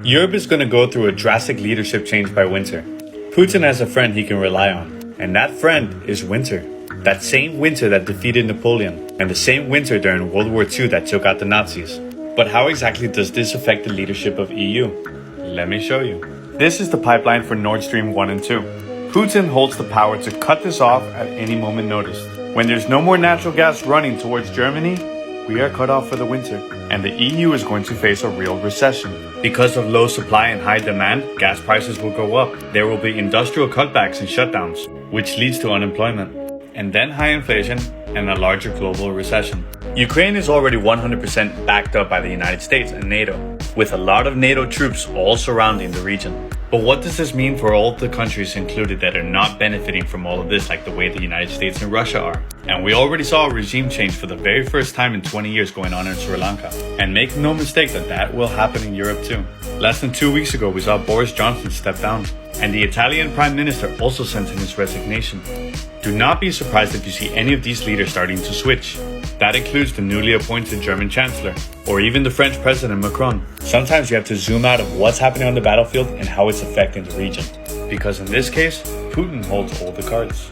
Europe is going to go through a drastic leadership change by winter. Putin has a friend he can rely on, and that friend is winter. That same winter that defeated Napoleon, and the same winter during World War II that took out the Nazis. But how exactly does this affect the leadership of EU? Let me show you. This is the pipeline for Nord Stream 1 and 2. Putin holds the power to cut this off at any moment noticed. When there's no more natural gas running towards Germany, we are cut off for the winter, and the EU is going to face a real recession. Because of low supply and high demand, gas prices will go up. There will be industrial cutbacks and shutdowns, which leads to unemployment, and then high inflation and a larger global recession. Ukraine is already 100% backed up by the United States and NATO, with a lot of NATO troops all surrounding the region. But what does this mean for all the countries included that are not benefiting from all of this like the way the United States and Russia are? And we already saw a regime change for the very first time in 20 years going on in Sri Lanka. And make no mistake that will happen in Europe too. Less than 2 weeks ago we saw Boris Johnson step down, and the Italian Prime Minister also sent in his resignation. Do not be surprised if you see any of these leaders starting to switch. That includes the newly appointed German Chancellor, or even the French President Macron. Sometimes you have to zoom out of what's happening on the battlefield and how it's affecting the region. Because in this case, Putin holds all the cards.